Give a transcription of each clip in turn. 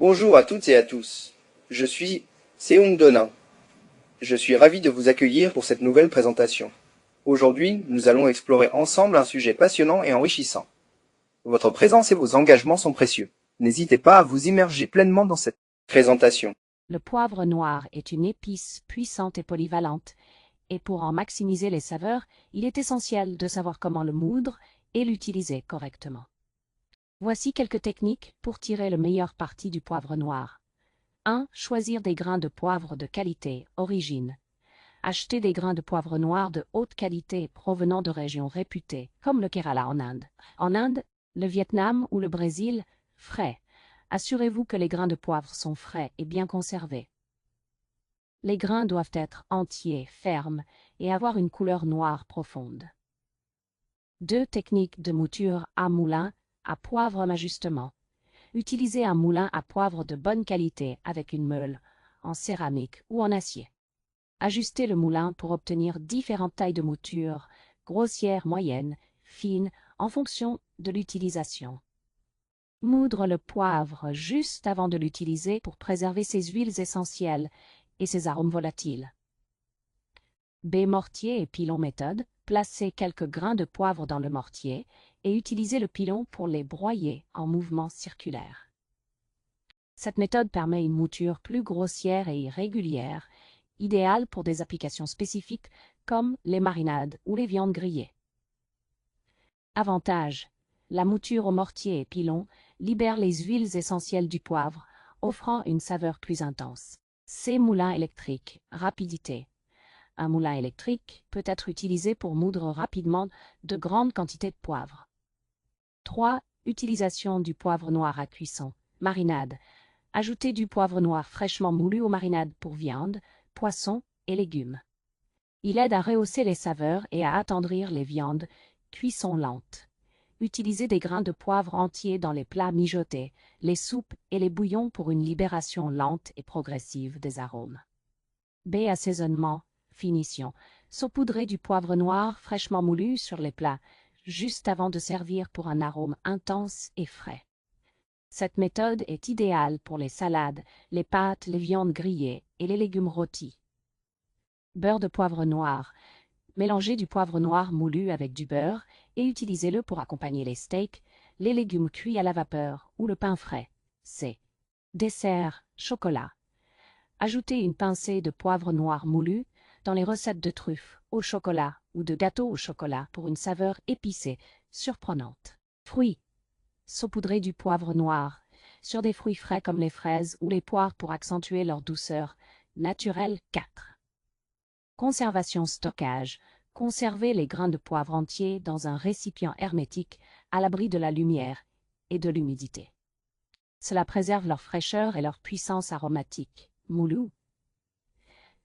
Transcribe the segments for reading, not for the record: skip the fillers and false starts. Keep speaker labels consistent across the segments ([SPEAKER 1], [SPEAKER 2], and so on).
[SPEAKER 1] Bonjour à toutes et à tous. Je suis Seung Donin. Je suis ravi de vous accueillir pour cette nouvelle présentation. Aujourd'hui, nous allons explorer ensemble un sujet passionnant et enrichissant. Votre présence et vos engagements sont précieux. N'hésitez pas à vous immerger pleinement dans cette présentation.
[SPEAKER 2] Le poivre noir est une épice puissante et polyvalente, et pour en maximiser les saveurs, il est essentiel de savoir comment le moudre et l'utiliser correctement. Voici quelques techniques pour tirer le meilleur parti du poivre noir. 1. Choisir des grains de poivre de qualité, origine. Acheter des grains de poivre noir de haute qualité provenant de régions réputées, comme le Kerala en Inde. En Inde, le Vietnam ou le Brésil, frais. Assurez-vous que les grains de poivre sont frais et bien conservés. Les grains doivent être entiers, fermes et avoir une couleur noire profonde. 2. Techniques de mouture à moulin à poivre en ajustement. Utilisez un moulin à poivre de bonne qualité avec une meule, en céramique ou en acier. Ajustez le moulin pour obtenir différentes tailles de mouture, grossières, moyennes, fines, en fonction de l'utilisation. Moudre le poivre juste avant de l'utiliser pour préserver ses huiles essentielles et ses arômes volatiles. B. Mortier et pilon méthode. Placez quelques grains de poivre dans le mortier et utilisez le pilon pour les broyer en mouvement circulaire. Cette méthode permet une mouture plus grossière et irrégulière, idéale pour des applications spécifiques comme les marinades ou les viandes grillées. Avantage: la mouture au mortier et pilon libère les huiles essentielles du poivre, offrant une saveur plus intense. C. Moulin électrique. Rapidité. Un moulin électrique peut être utilisé pour moudre rapidement de grandes quantités de poivre. 3. Utilisation du poivre noir à cuisson. Marinade. Ajoutez du poivre noir fraîchement moulu aux marinades pour viande, poisson et légumes. Il aide à rehausser les saveurs et à attendrir les viandes. Cuisson lente. Utilisez des grains de poivre entiers dans les plats mijotés, les soupes et les bouillons pour une libération lente et progressive des arômes. B. Assaisonnement. Finition. Saupoudrez du poivre noir fraîchement moulu sur les plats, juste avant de servir pour un arôme intense et frais. Cette méthode est idéale pour les salades, les pâtes, les viandes grillées et les légumes rôtis. Beurre de poivre noir. Mélangez du poivre noir moulu avec du beurre et utilisez-le pour accompagner les steaks, les légumes cuits à la vapeur ou le pain frais. C. Dessert, chocolat. Ajoutez une pincée de poivre noir moulu dans les recettes de truffes au chocolat ou de gâteaux au chocolat pour une saveur épicée, surprenante. Fruits. Saupoudrez du poivre noir sur des fruits frais comme les fraises ou les poires pour accentuer leur douceur. Naturel 4. Conservation stockage. Conservez les grains de poivre entiers dans un récipient hermétique à l'abri de la lumière et de l'humidité. Cela préserve leur fraîcheur et leur puissance aromatique. Moulu.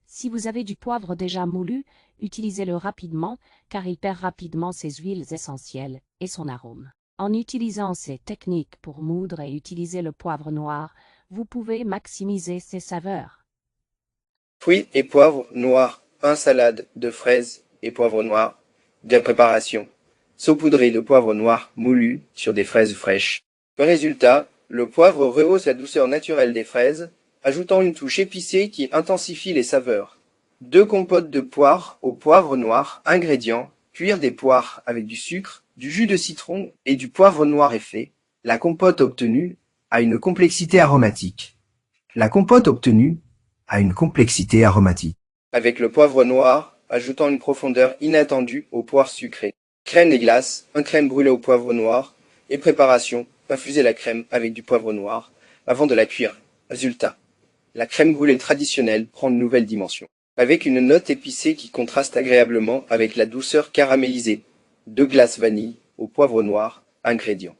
[SPEAKER 2] Si vous avez du poivre déjà moulu, utilisez-le rapidement car il perd rapidement ses huiles essentielles et son arôme. En utilisant ces techniques pour moudre et utiliser le poivre noir, vous pouvez maximiser ses saveurs.
[SPEAKER 1] Fruits et poivre noir, pain salade de fraises et poivre noir. De préparation. Saupoudrer de poivre noir moulu sur des fraises fraîches. Résultat, le poivre rehausse la douceur naturelle des fraises, ajoutant une touche épicée qui intensifie les saveurs. 2 compotes de poire au poivre noir. Ingrédients: cuire des poires avec du sucre, du jus de citron et du poivre noir effet. La compote obtenue a une complexité aromatique. Avec le poivre noir, ajoutant une profondeur inattendue aux poires sucrées. Crème des glaces, un crème brûlée au poivre noir. Et préparation: infusez la crème avec du poivre noir avant de la cuire. Résultat: la crème brûlée traditionnelle prend une nouvelle dimension, avec une note épicée qui contraste agréablement avec la douceur caramélisée. 2 glaces vanille au poivre noir. Ingrédients: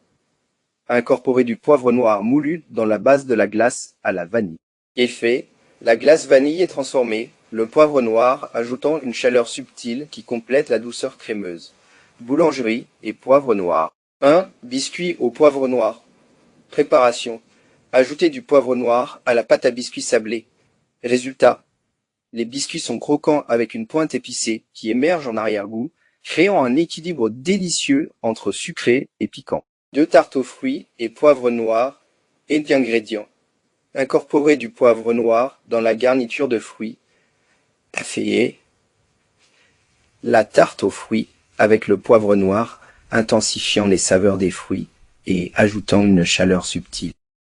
[SPEAKER 1] incorporer du poivre noir moulu dans la base de la glace à la vanille. Effet: la glace vanille est transformée, le poivre noir ajoutant une chaleur subtile qui complète la douceur crémeuse. Boulangerie et poivre noir. 1. Biscuit au poivre noir. Préparation: ajoutez du poivre noir à la pâte à biscuits sablée. Résultat: les biscuits sont croquants avec une pointe épicée qui émerge en arrière-goût, créant un équilibre délicieux entre sucré et piquant. 2 tartes aux fruits et poivre noir et d'ingrédients. Incorporer du poivre noir dans la garniture de fruits. Tafféer. La tarte aux fruits avec le poivre noir, intensifiant les saveurs des fruits et ajoutant une chaleur subtile.